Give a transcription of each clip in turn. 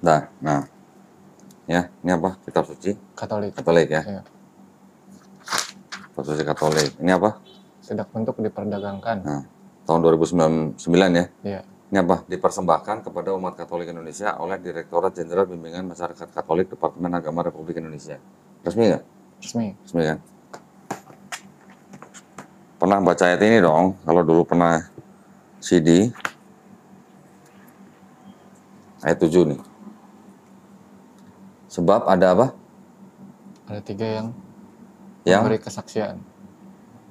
Nah, ya, ini apa? Kitab suci Katolik. Katolik ya. Iya. Kitab suci Katolik. Ini apa? Tidak untuk diperdagangkan. Nah, tahun 2009 ya. Iya. Ini apa? Dipersembahkan kepada umat Katolik Indonesia oleh Direktorat Jenderal Bimbingan Masyarakat Katolik Departemen Agama Republik Indonesia. Resmi nggak? Resmi. Resmi kan? Pernah baca ayat ini dong, kalau dulu pernah CD. Ayat 7 nih. Sebab ada apa? Ada 3 yang Yang? memberi kesaksian.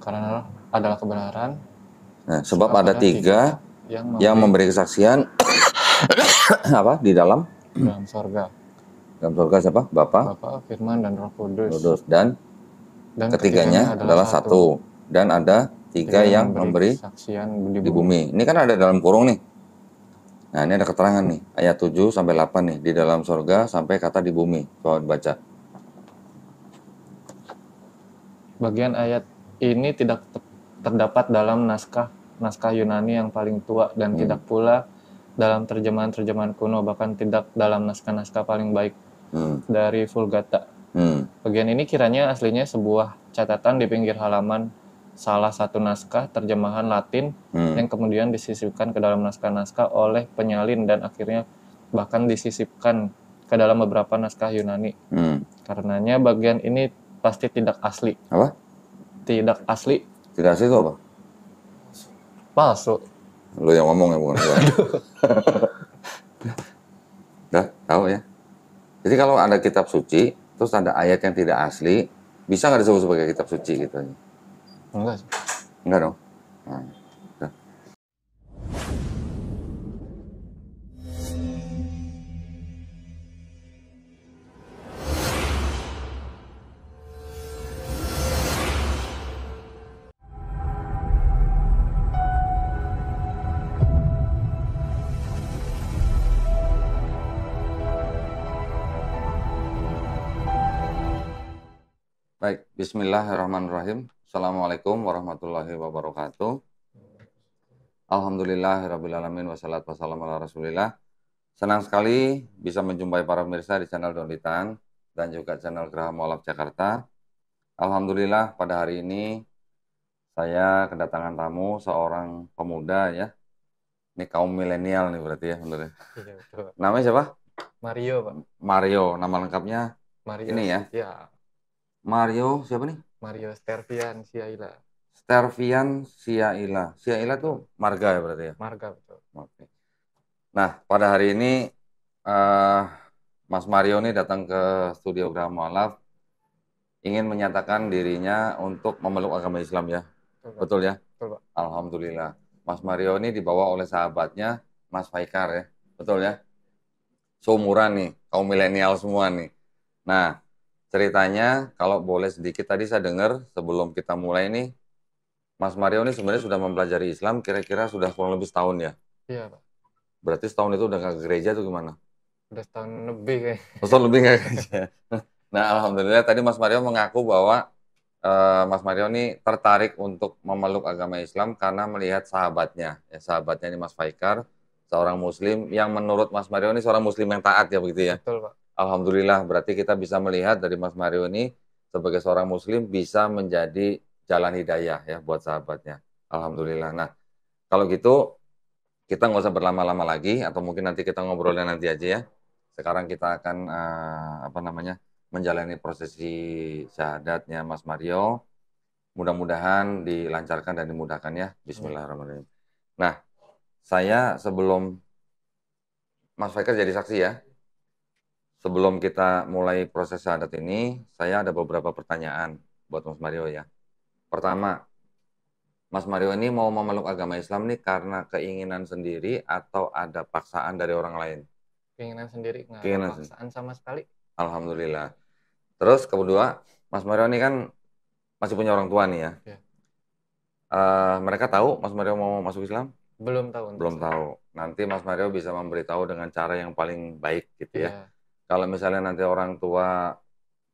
Karena adalah kebenaran. Nah, sebab ada 3 yang memberi kesaksian apa di dalam sorga. Dalam sorga siapa? Bapa, Firman, dan Roh Kudus. Dan ketiganya adalah 1. Dan ada 3 yang memberi kesaksian di bumi. Ini kan ada dalam kurung nih. Nah, ini ada keterangan nih, ayat 7 sampai 8 nih, di dalam sorga sampai kata di bumi. Coba baca. Bagian ayat ini tidak terdapat dalam naskah Yunani yang paling tua dan tidak pula dalam terjemahan-terjemahan kuno, bahkan tidak dalam naskah-naskah paling baik dari Vulgata. Bagian ini kiranya aslinya sebuah catatan di pinggir halaman salah satu naskah terjemahan Latin yang kemudian disisipkan ke dalam naskah-naskah oleh penyalin dan akhirnya bahkan disisipkan ke dalam beberapa naskah Yunani. Karenanya bagian ini pasti tidak asli. Apa? Tidak asli. Tidak asli itu apa? Palsu. Lu yang ngomong ya, bukan gua. Dah, tahu ya. Jadi kalau ada kitab suci, terus ada ayat yang tidak asli, bisa nggak disebut sebagai kitab suci gitu? Enggak sih. Enggak dong. Nah, dah. Baik, bismillahirrahmanirrahim. Assalamualaikum warahmatullahi wabarakatuh. Alhamdulillahirrabbilalamin wassalatu wassalamu ala rasulillah. Senang sekali bisa menjumpai para pemirsa di channel Donitan dan juga channel Geraha Mualaf Jakarta. Alhamdulillah pada hari ini saya kedatangan tamu seorang pemuda ya. Ini kaum milenial nih berarti ya, bener ya. Iya, betul. Namanya siapa? Mario, Pak. Mario, nama lengkapnya Mario. ini ya. Ya. Mario siapa nih? Mario Stervian Siaila. Stervian Siaila. Siaila tuh marga ya berarti ya? Marga, betul. Oke. Nah, pada hari ini Mas Mario ini datang ke studio Geraha Mualaf ingin menyatakan dirinya untuk memeluk agama Islam ya. Betul ya? Betul, Pak. Alhamdulillah. Mas Mario ini dibawa oleh sahabatnya Mas Faikar ya. Betul ya? Seumuran nih, kaum milenial semua nih. Nah, ceritanya kalau boleh sedikit tadi saya dengar sebelum kita mulai nih, Mas Mario ini sebenarnya sudah mempelajari Islam kira-kira sudah kurang lebih setahun ya? Iya, Pak. Berarti setahun itu udah nggak ke gereja tuh gimana? Udah setahun lebih kayak. Setahun lebih nggak ke gereja. Nah, alhamdulillah tadi Mas Mario mengaku bahwa Mas Mario ini tertarik untuk memeluk agama Islam karena melihat sahabatnya. Ya, sahabatnya ini Mas Faikar, seorang Muslim yang menurut Mas Mario ini seorang Muslim yang taat ya begitu ya? Betul, Pak. Alhamdulillah berarti kita bisa melihat dari Mas Mario ini sebagai seorang Muslim bisa menjadi jalan hidayah ya buat sahabatnya. Alhamdulillah. Nah, kalau gitu kita nggak usah berlama-lama lagi atau mungkin nanti kita ngobrolnya nanti aja ya. Sekarang kita akan menjalani prosesi syahadatnya Mas Mario. Mudah-mudahan dilancarkan dan dimudahkan ya. Bismillahirrahmanirrahim. Nah, saya sebelum Mas Faikar jadi saksi ya. Sebelum kita mulai proses syahadat ini, saya ada beberapa pertanyaan buat Mas Mario ya. Pertama, Mas Mario ini mau memeluk agama Islam nih karena keinginan sendiri atau ada paksaan dari orang lain? Keinginan sendiri, nggak ada paksaan sama sekali. Alhamdulillah. Terus kedua, Mas Mario ini kan masih punya orang tua nih ya. Ya. Mereka tahu Mas Mario mau masuk Islam? Belum tahu. Belum tahu. Nanti Mas Mario bisa memberitahu dengan cara yang paling baik gitu ya. Ya. Kalau misalnya nanti orang tua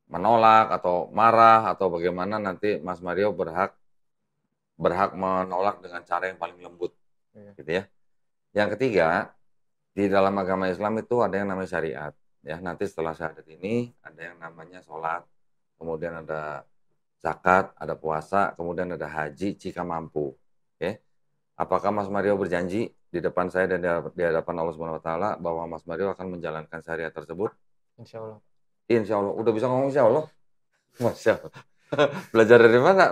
menolak atau marah atau bagaimana, nanti Mas Mario berhak menolak dengan cara yang paling lembut, gitu ya. Yang ketiga, Di dalam agama Islam itu ada yang namanya syariat. Ya, nanti setelah syahadat ini ada yang namanya sholat, kemudian ada zakat, ada puasa, kemudian ada haji jika mampu. Oke. Apakah Mas Mario berjanji di depan saya dan di hadapan Allah Subhanahu wa taala bahwa Mas Mario akan menjalankan syariat tersebut? Insya Allah. Insya Allah. Udah bisa ngomong insya Allah? Masya Allah. Belajar dari mana?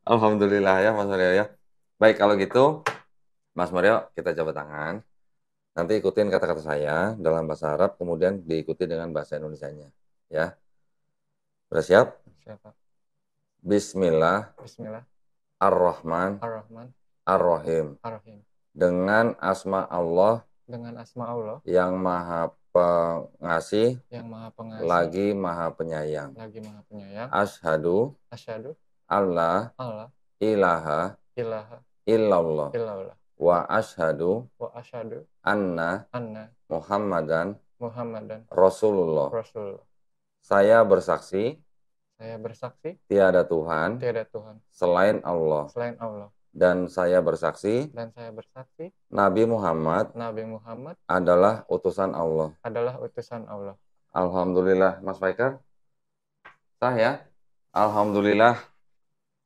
Alhamdulillah ya Mas Mario ya. Baik kalau gitu, Mas Mario kita coba tangan. Nanti ikutin kata-kata saya dalam bahasa Arab, kemudian diikuti dengan bahasa Indonesianya. Ya, udah siap? Siapa? Bismillah Bismillah. ar-Rahman Ar-Rahman. ar-Rahim. Ar-Rahim. Dengan asma Allah Dengan asma Allah yang Maha Pengasih yang Maha Pengasih lagi Maha Penyayang. lagi Maha Penyayang. Asyhadu Asyhadu alla alla ilaha ilaha illallah illallah wa asyhadu wa asyhadu anna anna Muhammadan Muhammadan Rasulullah. Rasulullah. Saya bersaksi Saya bersaksi tiada Tuhan tiada Tuhan selain Allah. selain Allah. Dan saya bersaksi Dan saya bersaksi Nabi Muhammad Nabi Muhammad adalah utusan Allah. adalah utusan Allah. Alhamdulillah, Mas Faikar. Sah ya? Alhamdulillah.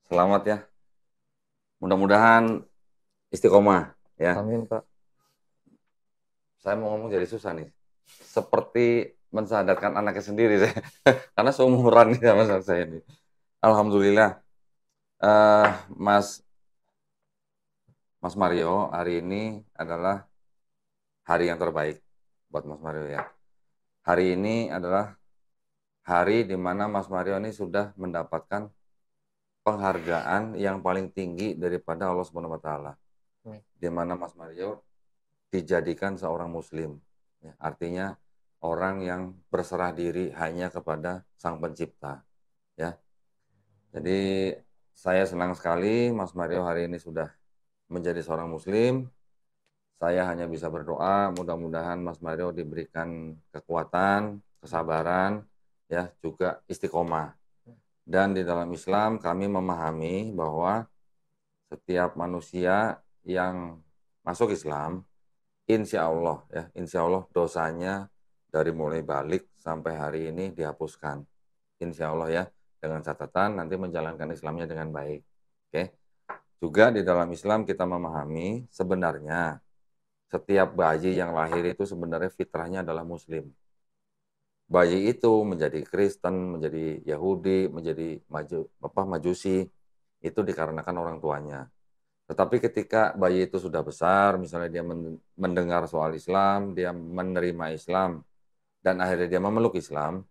Selamat ya. Mudah-mudahan istiqomah ya. Amin, Pak. Saya mau ngomong jadi susah nih. Seperti mensadarkan anaknya sendiri saya. Karena seumuran nih sama saya ini. Alhamdulillah. Mas Mario, hari ini adalah hari yang terbaik buat Mas Mario ya. Hari ini adalah hari di mana Mas Mario ini sudah mendapatkan penghargaan yang paling tinggi daripada Allah Subhanahu wa taala. Di mana Mas Mario dijadikan seorang muslim. Ya, artinya orang yang berserah diri hanya kepada Sang Pencipta. Ya. Jadi saya senang sekali Mas Mario hari ini sudah menjadi seorang muslim. Saya hanya bisa berdoa mudah-mudahan Mas Mario diberikan kekuatan, kesabaran, ya, juga istiqomah. Dan di dalam Islam kami memahami bahwa setiap manusia yang masuk Islam, insya Allah ya, insya Allah dosanya dari mulai balik sampai hari ini dihapuskan. Insya Allah ya, dengan catatan nanti menjalankan Islamnya dengan baik. Oke. Juga di dalam Islam kita memahami sebenarnya setiap bayi yang lahir itu sebenarnya fitrahnya adalah Muslim. Bayi itu menjadi Kristen, menjadi Yahudi, menjadi Majusi, itu dikarenakan orang tuanya. Tetapi ketika bayi itu sudah besar, misalnya dia mendengar soal Islam, dia menerima Islam, dan akhirnya dia memeluk Islam,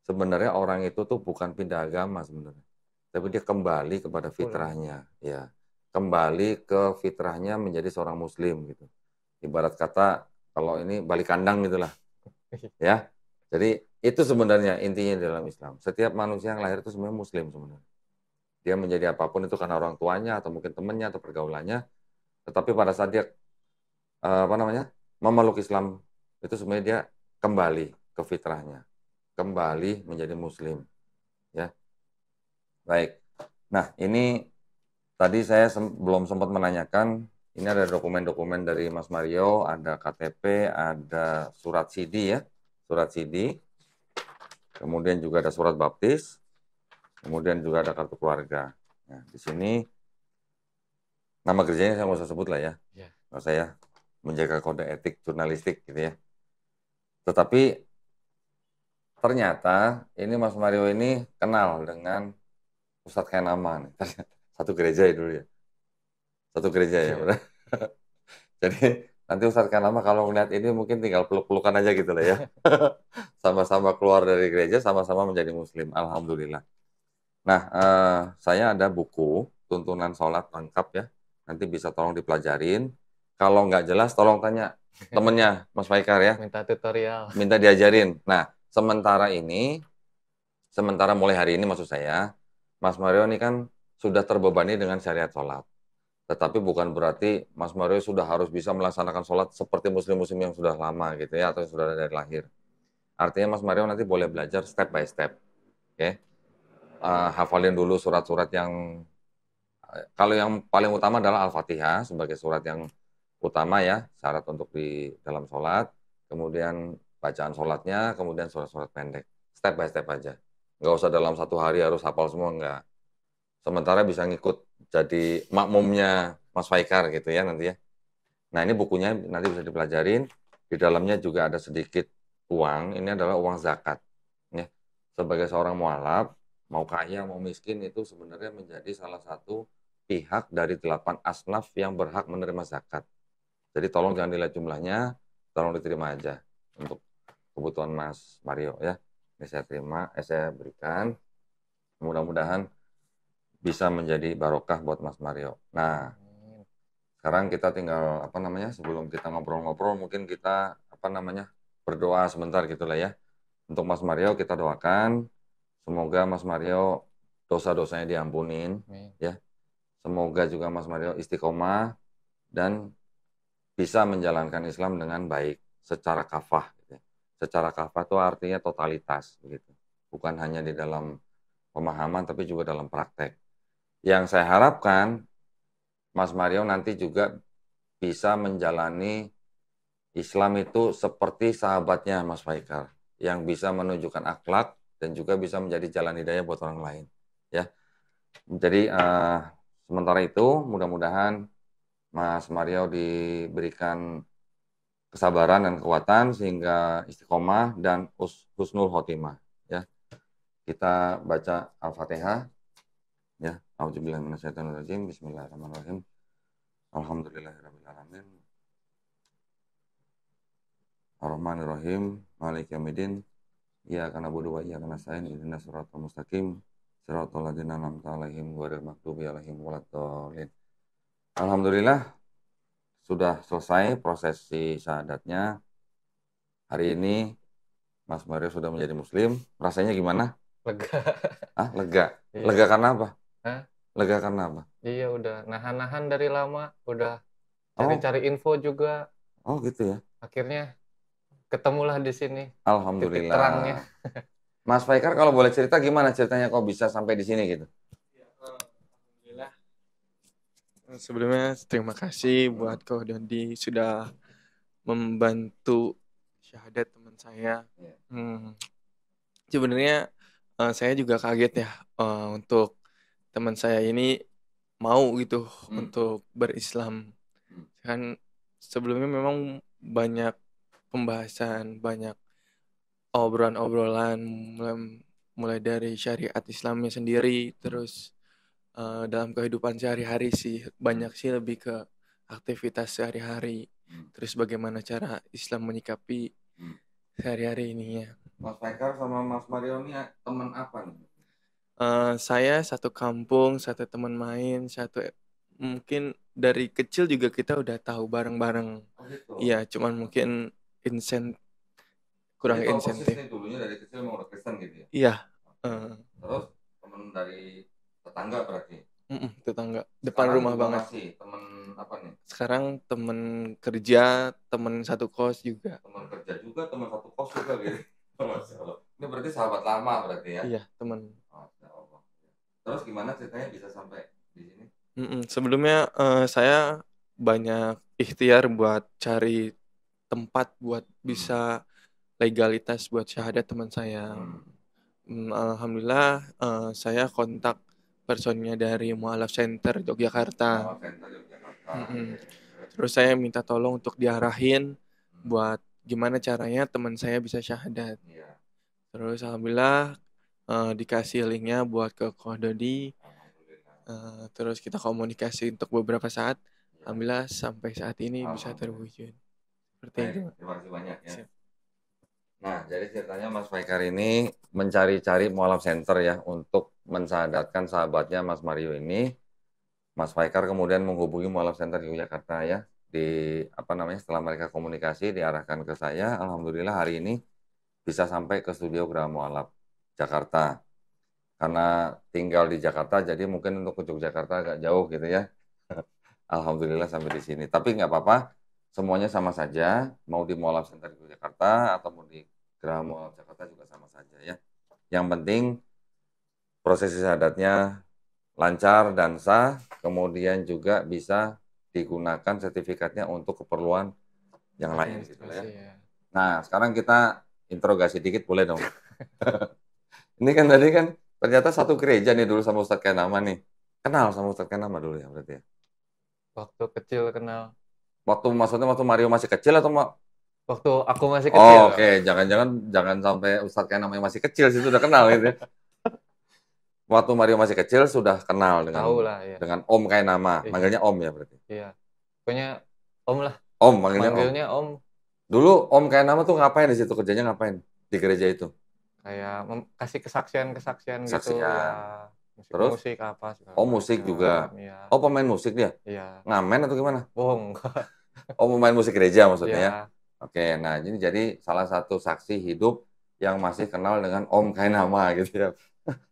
sebenarnya orang itu tuh bukan pindah agama sebenarnya. Tapi dia kembali kepada fitrahnya. Ya, kembali ke fitrahnya menjadi seorang Muslim gitu. Ibarat kata kalau ini balik kandang gitulah. Ya. Jadi itu sebenarnya intinya dalam Islam. Setiap manusia yang lahir itu sebenarnya Muslim sebenarnya. Dia menjadi apapun itu karena orang tuanya atau mungkin temannya atau pergaulannya. Tetapi pada saat dia memeluk Islam itu sebenarnya dia kembali ke fitrahnya, kembali menjadi Muslim. Ya, baik. Nah ini tadi saya belum sempat menanyakan. Ini ada dokumen-dokumen dari Mas Mario, ada KTP, ada surat CD ya, surat CD. Kemudian juga ada surat baptis. Kemudian juga ada kartu keluarga. Nah, di sini nama gerejanya saya nggak usah sebut lah ya. Kalau saya menjaga kode etik jurnalistik gitu ya. Tetapi ternyata ini Mas Mario ini kenal dengan Ustadz Khairama nih. Satu gereja ya dulu ya. Satu gereja ya, benar. Jadi nanti Ustadz Khairama kalau melihat ini mungkin tinggal peluk-pelukan aja gitu lah ya. Sama-sama keluar dari gereja, sama-sama menjadi Muslim. Alhamdulillah. Nah, saya ada buku tuntunan sholat lengkap ya. Nanti bisa tolong dipelajarin. Kalau nggak jelas, tolong tanya temennya, Mas Faikar ya. Minta tutorial. Minta diajarin. Nah, sementara mulai hari ini maksud saya, Mas Mario ini kan sudah terbebani dengan syariat sholat. Tetapi bukan berarti Mas Mario sudah harus bisa melaksanakan sholat seperti muslim-muslim yang sudah lama gitu ya, atau yang sudah dari lahir. Artinya Mas Mario nanti boleh belajar step by step. Oke. Hafalin dulu surat-surat yang, kalau yang paling utama adalah Al-Fatihah sebagai surat yang utama ya, syarat untuk di dalam sholat, kemudian bacaan sholatnya, kemudian surat-surat pendek. Step by step aja. Nggak usah dalam satu hari harus hafal semua, nggak. Sementara bisa ngikut jadi makmumnya Mas Faikar gitu ya nanti ya. Nah ini bukunya nanti bisa dipelajarin. Di dalamnya juga ada sedikit uang. Ini adalah uang zakat. Ya. Sebagai seorang mualaf, mau kaya mau miskin itu sebenarnya menjadi salah satu pihak dari 8 asnaf yang berhak menerima zakat. Jadi tolong jangan dilihat jumlahnya, tolong diterima aja untuk kebutuhan Mas Mario ya. Ini saya terima, saya berikan. Mudah-mudahan bisa menjadi barokah buat Mas Mario. Nah, sekarang kita tinggal apa namanya? Sebelum kita ngobrol-ngobrol, mungkin kita apa namanya? Berdoa sebentar gitulah ya. Untuk Mas Mario kita doakan semoga Mas Mario dosa-dosanya diampunin ya. Semoga juga Mas Mario istiqomah dan bisa menjalankan Islam dengan baik secara kafah gitu ya. Secara kafah itu artinya totalitas begitu. Bukan hanya di dalam pemahaman tapi juga dalam praktek. Yang saya harapkan Mas Mario nanti juga bisa menjalani Islam itu seperti sahabatnya Mas Faikar yang bisa menunjukkan akhlak dan juga bisa menjadi jalan hidayah buat orang lain ya. Jadi sementara itu mudah-mudahan Mas Mario diberikan kesabaran dan kekuatan sehingga istiqomah dan husnul khotimah ya. Kita baca Al-Fatihah ya. Auzubillahi minasyaitonirrajim. Bismillahirrahmanirrahim. Alhamdulillahirabbil alamin. Ar-Rahmanir-Rahim. Maliki yaumiddin. Iyyaka na'budu wa iyyaka nasta'in. Ihdinas siratal mustaqim. Siratal ladzina an'amta 'alaihim ghairil maghdubi 'alaihim waladdallin. Alhamdulillah sudah selesai prosesi syahadatnya. Hari ini Mas Mario sudah menjadi muslim. Rasanya gimana? Lega. Ah, lega. Iya. Lega karena apa? Hah? Lega karena apa? Iya, udah nahan-nahan dari lama, udah Oh, cari-cari info juga. oh gitu ya. Akhirnya ketemulah di sini titik Alhamdulillah. terangnya. Mas Faikar kalau boleh cerita gimana ceritanya kok bisa sampai di sini gitu? Alhamdulillah. Sebelumnya terima kasih buat Ko Dondi sudah membantu syahadat teman saya. Sebenarnya saya juga kaget ya untuk teman saya ini mau gitu untuk berislam. Kan sebelumnya memang banyak pembahasan, banyak obrolan-obrolan mulai dari syariat Islamnya sendiri, terus dalam kehidupan sehari-hari sih banyak sih lebih ke aktivitas sehari-hari, terus bagaimana cara Islam menyikapi sehari-hari ininya. Mas Faikar sama Mas Mario ini teman apa nih? Saya satu kampung, satu teman main, mungkin dari kecil juga kita udah tahu bareng-bareng. Oh gitu. Iya, cuman mungkin kurang Jadi insentif. nih dulunya dari kecil mau udah Kristen gitu ya? Iya. Terus teman dari tetangga berarti? Tetangga depan Sekarang rumah juga banget. masih teman apa nih? Sekarang temen kerja, temen satu kos juga. Teman kerja juga, teman satu kos juga gitu. Masya Allah. Ini berarti sahabat lama berarti ya? Iya, teman. Masya Allah. Terus gimana ceritanya bisa sampai di sini? Sebelumnya saya banyak ikhtiar buat cari tempat buat bisa legalitas buat syahadat teman saya. Alhamdulillah saya kontak personnya dari Mu'alaf Center Yogyakarta. Terus saya minta tolong untuk diarahin buat gimana caranya teman saya bisa syahadat. Terus alhamdulillah dikasih linknya buat ke Kododi. Terus kita komunikasi untuk beberapa saat. Alhamdulillah sampai saat ini bisa terwujud. Seperti itu. Terima kasih banyak ya. Nah, jadi ceritanya Mas Faikar ini mencari-cari Mu'alaf Center ya untuk mensyahadatkan sahabatnya Mas Mario ini. Mas Faikar kemudian menghubungi Mu'alaf Center di Yogyakarta ya. Setelah mereka komunikasi diarahkan ke saya. Alhamdulillah hari ini bisa sampai ke studio Geraha Mu'alaf Jakarta. Karena tinggal di Jakarta, jadi mungkin untuk ke Yogyakarta agak jauh gitu ya. Alhamdulillah sampai di sini. Tapi nggak apa-apa, semuanya sama saja. Mau di Mu'alaf Center di Jakarta atau mau di Geraha Mu'alaf Jakarta juga sama saja ya. Yang penting prosesi syahadatnya lancar dan sah, kemudian juga bisa digunakan sertifikatnya untuk keperluan yang lain gitu lah ya. Administrasi ya. Nah, sekarang kita interogasi dikit boleh dong? Ini kan tadi kan ternyata satu gereja nih dulu sama Ustadz Kainama nih. Kenal sama Ustadz Kainama dulu ya berarti ya? Waktu kecil kenal. Maksudnya waktu Mario masih kecil atau Waktu aku masih kecil. Oh, oke. Jangan sampai Ustadz Kainama yang masih kecil sih sudah kenal gitu ya. Waktu Mario masih kecil sudah kenal Tahu lah ya. dengan Om Kainama. Iya. Manggilnya Om ya berarti? Iya. Pokoknya Om lah. Om, manggilnya Om. Manggilnya Om. Dulu Om Kainama tuh ngapain di situ? Kerjanya ngapain di gereja itu? Kayak kasih kesaksian-kesaksian gitu Kesaksian. ya. Terus? Musik apa segala Oh, musik macam. juga. Iya. Oh, pemain musik dia? Iya. Ngamen atau gimana? Bohong. Oh, pemain musik gereja maksudnya ya? Iya. Oke, nah ini jadi salah satu saksi hidup yang masih kenal dengan Om Kainama gitu ya.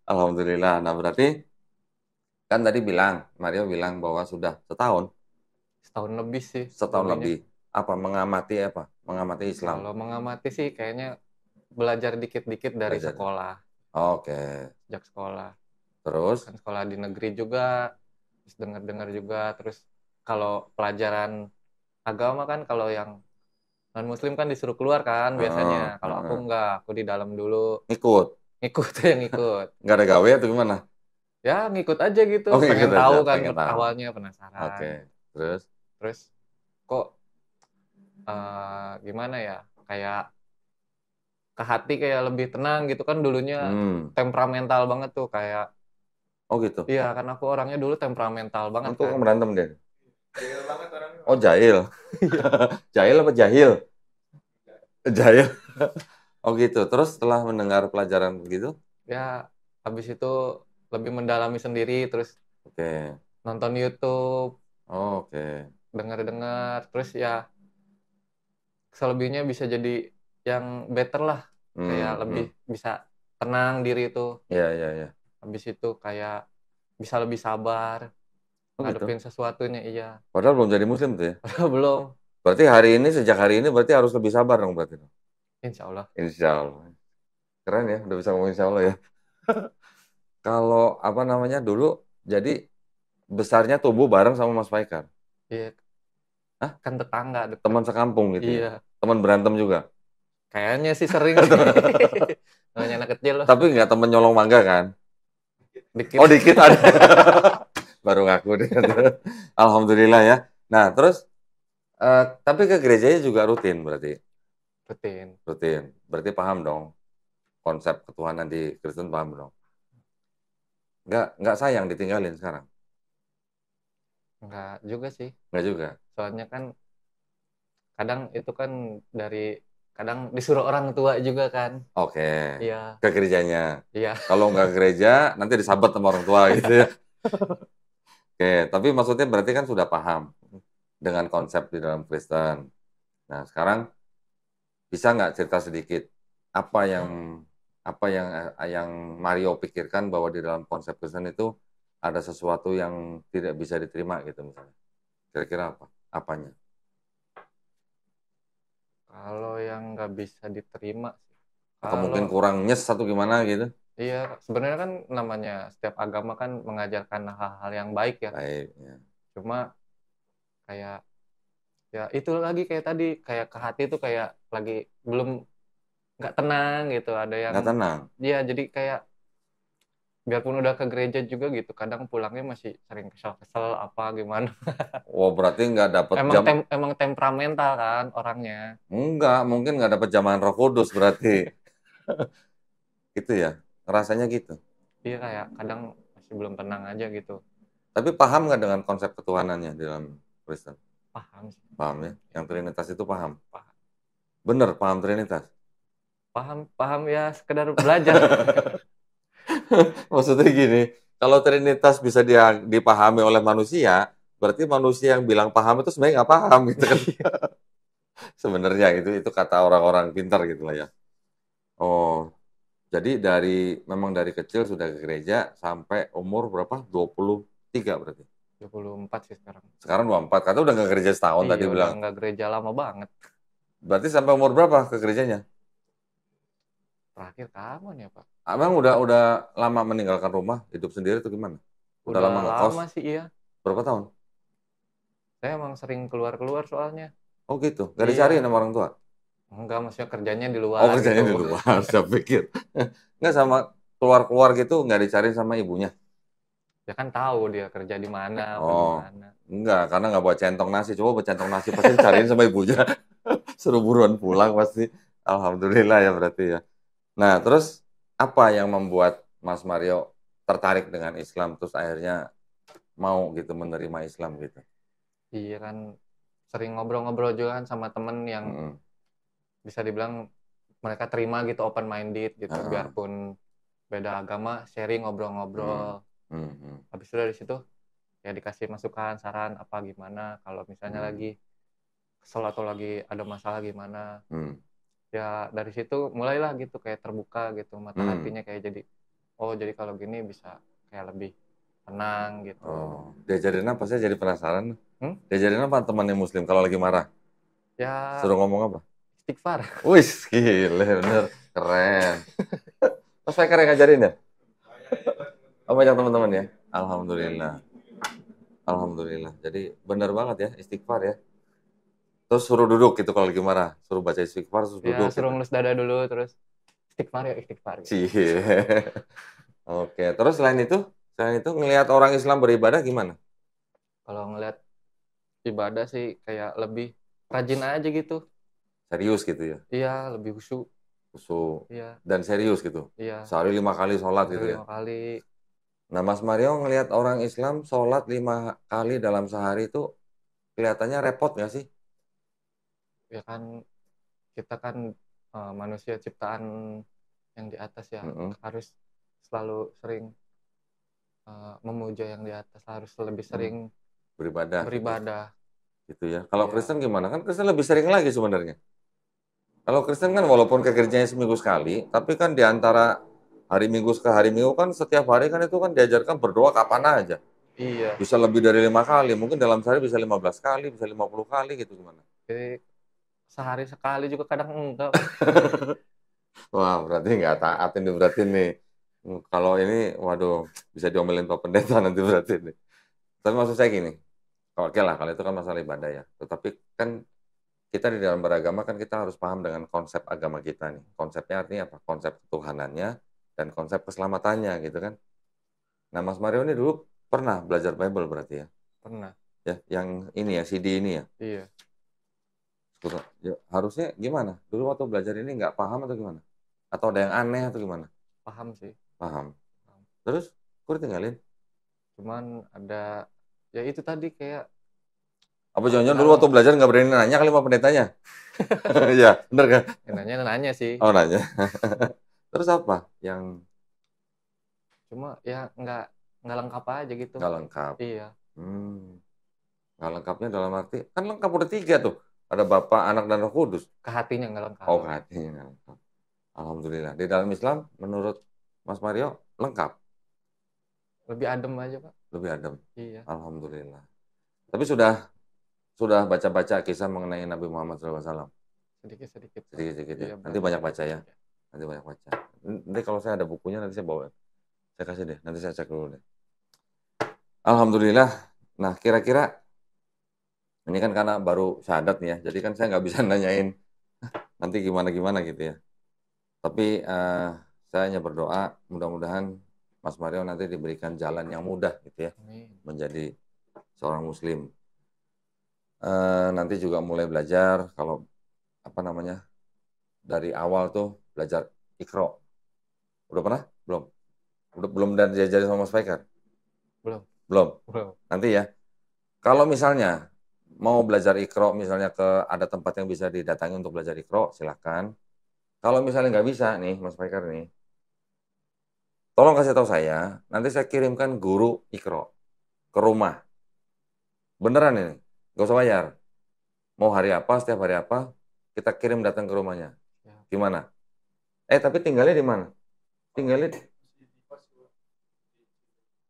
Alhamdulillah. Nah, berarti kan tadi Mario bilang bahwa sudah setahun Setahun lebih sih. Setahun lebihnya. lebih. Apa? Mengamati Islam. Kalau mengamati sih kayaknya belajar dikit-dikit dari Belajar. sekolah. Oke. Sejak sekolah. Terus? Kan sekolah di negeri juga. Terus dengar-dengar juga. Terus kalau pelajaran agama kan kalau yang non-muslim kan disuruh keluar kan biasanya. Kalau aku enggak. Aku di dalam dulu. Ikut? Ikut yang ikut. Nggak ada gawe atau gimana? Ya ngikut aja gitu. Oh, pengen ngikut tahu aja, kan pengen tahu. awalnya penasaran. Oke. Terus kok gimana ya, kayak ke hati kayak lebih tenang gitu kan. Dulunya temperamental banget tuh kayak. Oh gitu? Iya kan aku orangnya dulu temperamental banget Untuk kan. berantem deh? Jahil banget orangnya. Oh jahil? Jahil apa jahil? Jahil. Oh gitu. Terus setelah mendengar pelajaran begitu? Ya habis itu lebih mendalami sendiri. Terus Oke. nonton YouTube. Oh, oke. Dengar-dengar. Terus ya selebihnya bisa jadi yang better lah. Kayak lebih bisa tenang diri itu. Iya. Habis itu kayak bisa lebih sabar. Oh, ngadepin gitu? sesuatunya, iya. Padahal belum jadi muslim tuh ya? Belum. Berarti sejak hari ini berarti harus lebih sabar dong berarti? Insya Allah. Insya Allah. Keren ya, udah bisa ngomong insya Allah ya. Kalau apa namanya dulu, jadi besarnya tumbuh bareng sama Mas Faikar? Iya. Hah? Kan tetangga dekat. Teman sekampung gitu Iya. ya? Teman berantem juga? Kayaknya sih sering sih. Namanya anak kecil loh. Tapi nggak temen nyolong mangga kan? Dikit. Oh dikit ada. Baru ngaku deh. Alhamdulillah ya. Nah terus, tapi ke gerejanya juga rutin berarti? Rutin. Berarti paham dong konsep ketuhanan di Kristen, paham dong? Nggak sayang ditinggalin sekarang? Enggak juga sih. Nggak juga? Soalnya kan kadang itu kan kadang disuruh orang tua juga kan. Oke. Iya. Ke gerejanya? Iya. Kalau nggak ke gereja, nanti disabet sama orang tua gitu ya? Oke, tapi maksudnya berarti kan sudah paham dengan konsep di dalam Kristen. Nah, sekarang bisa nggak cerita sedikit apa yang Mario pikirkan bahwa di dalam konsep Kristen itu ada sesuatu yang tidak bisa diterima gitu misalnya. Kira-kira apa? Apanya? Kalau yang nggak bisa diterima sih. Atau mungkin kurang nyes atau gimana gitu? Iya, sebenarnya kan namanya setiap agama kan mengajarkan hal-hal yang baik ya. Baik, ya. Cuma kayak ya itu lagi kayak tadi, kayak ke hati tuh kayak lagi belum nggak tenang gitu. Ada yang Nggak tenang? Iya, jadi kayak biarpun udah ke gereja juga gitu, kadang pulangnya masih sering kesel-kesel apa gimana. Oh, berarti nggak dapat Emang temperamental kan orangnya. Enggak, mungkin nggak dapat jamahan Roh Kudus berarti. Gitu ya? Rasanya gitu. Iya, kayak kadang masih belum tenang aja gitu. Tapi paham nggak dengan konsep ketuhanannya di dalam Kristen? Paham sih. Paham ya? Yang Trinitas itu paham? Paham. Bener, paham Trinitas? Paham ya, sekedar belajar. Maksudnya gini, kalau Trinitas bisa dipahami oleh manusia, berarti manusia yang bilang paham itu sebenarnya nggak paham gitu kan? Sebenarnya itu kata orang-orang pintar gitu lah ya. Oh, jadi memang dari kecil sudah ke gereja sampai umur berapa? 23 berarti? 24 sih sekarang. Sekarang 24, kata udah nggak gereja setahun tadi bilang. Iya, nggak gereja lama banget. Berarti sampai umur berapa ke gerejanya? Terakhir kapan ya, Pak? Abang udah lama meninggalkan rumah, hidup sendiri atau gimana? Udah lama ngekos? Lama sih, iya. Berapa tahun? Saya emang sering keluar-keluar soalnya. Oh gitu, nggak Iya. dicariin sama orang tua? Enggak, maksudnya kerjanya di Oh luar kerjanya di gitu. luar, saya pikir. Nggak sama keluar-keluar gitu, nggak dicariin sama ibunya? Ya kan tahu dia kerja di mana, apa Oh, gimana. enggak, karena nggak bawa centong nasi. Coba bawa centong nasi, pasti dicariin sama ibunya. Suruh buruan pulang pasti. Alhamdulillah ya berarti ya. Nah, terus apa yang membuat Mas Mario tertarik dengan Islam, terus akhirnya mau gitu menerima Islam gitu? Iya kan sering ngobrol-ngobrol juga kan sama temen yang Mm-mm. bisa dibilang mereka terima gitu, open minded gitu, Heeh. biarpun beda agama, sharing Mm. ngobrol-ngobrol. Mm-mm. Habis itu dari situ ya dikasih masukan, saran apa gimana kalau misalnya Mm. lagi kesel atau lagi ada masalah gimana. Mm. Ya dari situ mulailah gitu kayak terbuka gitu mata Mm. hatinya, kayak jadi oh jadi kalau gini bisa kayak lebih tenang gitu. Oh, diajarin apa? Saya jadi penasaran. Hmm? Diajarin apa temannya Muslim kalau lagi marah? Ya Suruh ngomong apa? istighfar. Wih, gile, bener. Keren. Mas Faker yang ngajarin ya? Oh, banyak teman-teman ya? Alhamdulillah. Alhamdulillah. Jadi benar banget ya, istighfar ya. Terus suruh duduk gitu kalau lagi marah. Suruh baca istighfar, terus Ya duduk suruh gitu. ngelus dada dulu terus istighfar ya istighfar gitu. Cie. Oke, terus selain itu ngelihat orang Islam beribadah gimana? Kalau ngeliat ibadah sih kayak lebih rajin aja gitu. Serius gitu ya? Iya, lebih khusyuk. Khusyuk Iya, dan serius gitu. iya. Sehari 5 kali sholat Sehari gitu ya? 5 kali. Nah, Mas Mario ngelihat orang Islam sholat 5 kali dalam sehari itu kelihatannya repot nggak sih? Ya kan kita kan manusia ciptaan yang di atas ya, Mm-mm. harus selalu sering memuja yang di atas, harus lebih Mm. sering Beribadah gitu. beribadah. Gitu ya. Kalau Iya, Kristen gimana? Kan Kristen lebih sering lagi sebenarnya. Kalau Kristen kan walaupun kerjanya seminggu sekali, tapi kan di antara hari Minggu ke hari Minggu kan setiap hari kan itu kan diajarkan berdoa kapan aja. iya. Bisa lebih dari 5 kali, mungkin dalam sehari bisa 15 kali, bisa 50 kali gitu gimana? Jadi sehari sekali juga kadang enggak, Pak. Wah, berarti nggak taat ini berarti nih. Kalau ini, waduh, bisa diomelin Pak Pendeta nanti berarti nih. Tapi maksud saya gini, oke lah, kalau itu kan masalah ibadah ya. Tetapi kan kita di dalam beragama kan kita harus paham dengan konsep agama kita nih. Konsepnya artinya apa? Konsep ketuhanannya dan konsep keselamatannya gitu kan. Nah, Mas Mario ini dulu pernah belajar Bible berarti ya? Pernah. Ya, yang ini ya, CD ini ya. Iya, Ya, harusnya gimana? Dulu waktu belajar ini nggak paham atau gimana? Atau ada yang aneh atau gimana? paham sih. Paham. Paham. Terus, kok ditinggalin? Cuman ada ya itu tadi kayak Apa jangan-jangan dulu waktu kalau belajar nggak berani nanya kali sama pendetanya? Iya, bener kan? nanya sih. Oh, nanya. Terus apa? Yang Cuma ya nggak lengkap aja gitu. nggak lengkap? Iya, Hmm, nggak lengkapnya dalam arti, kan lengkap udah 3 tuh. Ada Bapa, Anak, dan Roh Kudus. ke hatinya nggak Oh, lengkap. hatinya nggak lengkap. Alhamdulillah. Di dalam Islam, menurut Mas Mario, lengkap. Lebih adem aja, Pak. Lebih adem. Iya, Alhamdulillah. Tapi sudah baca-baca kisah mengenai Nabi Muhammad SAW. sedikit-sedikit, Pak. Sedikit-sedikit ya. Iya, Nanti belajar banyak baca sedikit. ya. Nanti banyak baca. Nanti kalau saya ada bukunya, nanti saya bawa. Saya kasih deh. Nanti saya cek dulu deh. Alhamdulillah. Nah, kira-kira ini kan karena baru syahadat nih ya. Jadi kan saya nggak bisa nanyain nanti gimana-gimana gitu ya. Tapi saya hanya berdoa mudah-mudahan Mas Mario nanti diberikan jalan yang mudah gitu ya. Amin. Menjadi seorang Muslim. Nanti juga mulai belajar kalau apa namanya dari awal tuh belajar Iqra. Udah pernah? Belum. Udah belum dan diajarin sama Mas Faker? Belum. Belum. Belum. Nanti ya. Kalau misalnya mau belajar Iqra, misalnya ada tempat yang bisa didatangi untuk belajar Iqra, silakan. Kalau misalnya nggak bisa nih, Mas Faker nih, tolong kasih tahu saya. Nanti saya kirimkan guru Iqra ke rumah. Beneran ini, nggak usah bayar. Mau hari apa, setiap hari apa, kita kirim datang ke rumahnya. Ya. Gimana? Tapi tinggalnya di mana? Tinggalnya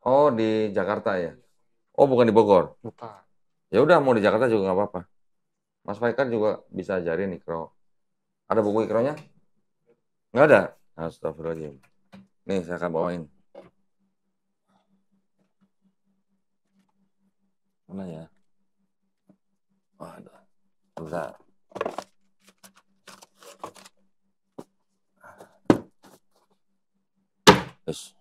oh di Jakarta ya? Oh bukan di Bogor. Bukan. Ya udah mau di Jakarta juga nggak apa-apa. Mas Faikar juga bisa ajarin Ikro. Ada buku Ikronya? Nggak ada. Astagfirullahaladzim. Nih saya akan bawain. Mana ya? Waduh, bisa. Terus.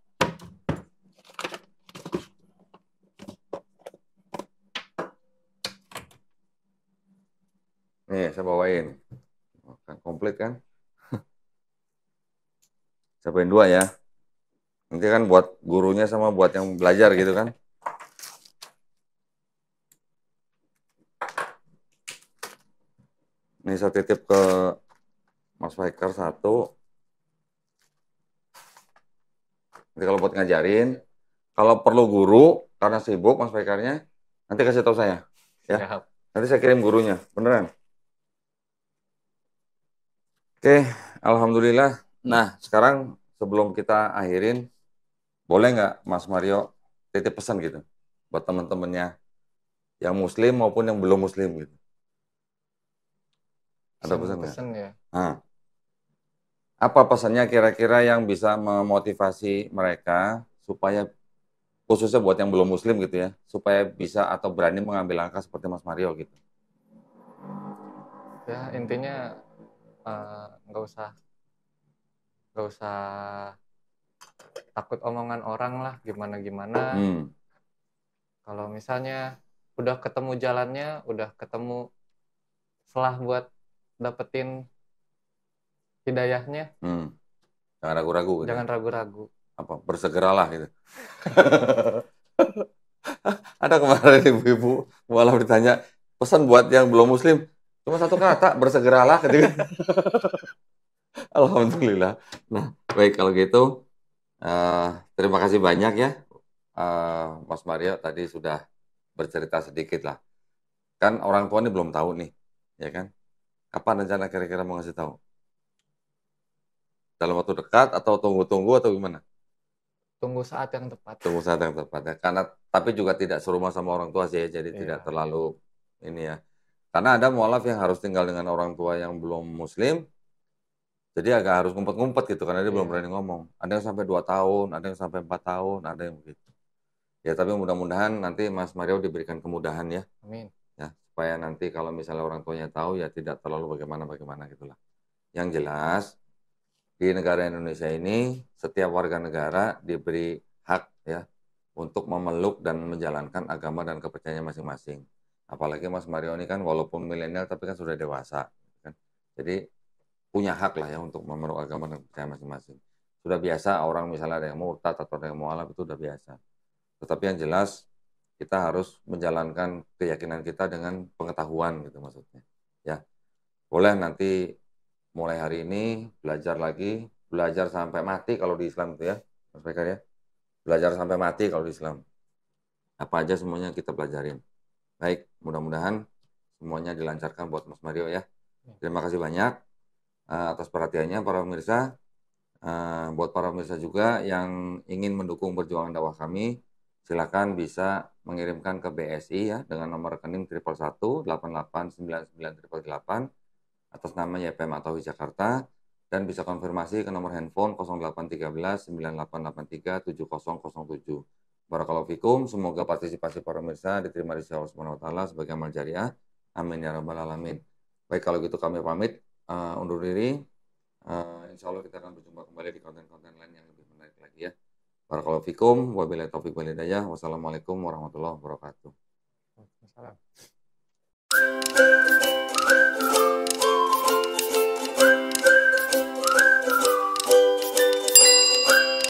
Nih, saya bawain. Kan komplit kan? Saya bawain 2 ya. Nanti kan buat gurunya sama buat yang belajar gitu kan. Ini saya titip ke Mas Faikar 1. Nanti kalau buat ngajarin, kalau perlu guru, karena sibuk Mas Faikarnya, nanti kasih tahu saya. Ya. Siap. Nanti saya kirim gurunya, beneran. Oke, alhamdulillah. Nah, sekarang sebelum kita akhirin, boleh nggak Mas Mario titip pesan gitu buat teman-temannya yang Muslim maupun yang belum Muslim gitu? Ada pesan nggak? Pesan ya. Nah, apa pesannya kira-kira yang bisa memotivasi mereka supaya khususnya buat yang belum Muslim gitu ya, supaya bisa atau berani mengambil langkah seperti Mas Mario gitu? Ya intinya nggak usah takut omongan orang lah, gimana. Kalau misalnya udah ketemu jalannya, udah ketemu setelah buat dapetin hidayahnya, Jangan ragu-ragu gitu. jangan ragu-ragu. Apa bersegeralah gitu. Ada kemarin ibu-ibu malah ditanya pesan buat yang belum Muslim, cuma 1 kata, bersegeralah gitu. Alhamdulillah. Nah, baik kalau gitu, terima kasih banyak ya, Mas Mario tadi sudah bercerita sedikit lah. Kan orang tua ini belum tahu nih, ya kan? Kapan rencana kira-kira mau ngasih tahu? Dalam waktu dekat atau tunggu-tunggu atau gimana? Tunggu saat yang tepat. Tunggu saat yang tepat ya. Karena tapi juga tidak serumah sama orang tua sih ya, jadi tidak Iya. terlalu ini ya. Karena ada mualaf yang harus tinggal dengan orang tua yang belum Muslim, jadi agak harus ngumpet-ngumpet gitu karena dia belum Iya. berani ngomong. Ada yang sampai 2 tahun, ada yang sampai 4 tahun, ada yang begitu. Ya tapi mudah-mudahan nanti Mas Mario diberikan kemudahan ya. Amin. Ya, supaya nanti kalau misalnya orang tuanya tahu ya tidak terlalu bagaimana gitulah. Yang jelas di negara Indonesia ini setiap warga negara diberi hak ya untuk memeluk dan menjalankan agama dan kepercayaannya masing-masing. Apalagi Mas Mario ini kan walaupun milenial tapi kan sudah dewasa kan. Jadi punya hak lah ya untuk memeluk agama dan kepercayaan masing-masing. Sudah biasa orang misalnya ada yang murtad atau ada yang mualaf itu udah biasa. Tetapi yang jelas kita harus menjalankan keyakinan kita dengan pengetahuan gitu maksudnya. Ya, boleh nanti mulai hari ini belajar lagi, belajar sampai mati kalau di Islam itu ya, Mas Bekar ya. Belajar sampai mati kalau di Islam. Apa aja semuanya kita pelajarin. Baik, mudah-mudahan semuanya dilancarkan buat Mas Mario ya. Terima kasih banyak atas perhatiannya para pemirsa. Buat para pemirsa juga yang ingin mendukung perjuangan dakwah kami, silakan bisa mengirimkan ke BSI ya dengan nomor rekening 111889988 atas nama YPM Atawi Jakarta dan bisa konfirmasi ke nomor handphone 0813 9883 7007. Barakallahu fikum, semoga partisipasi para pemirsa diterima di sisi Allah Subhanahu wa taala sebagai amal jariah. Amin ya rabbal alamin. Baik kalau gitu kami pamit undur diri. Insya Allah kita akan berjumpa kembali di konten-konten lain yang lebih menarik lagi ya. Barakallahu fikum, wabillahi taufiq wal hidayah. Wassalamualaikum warahmatullahi wabarakatuh. Waalaikumsalam.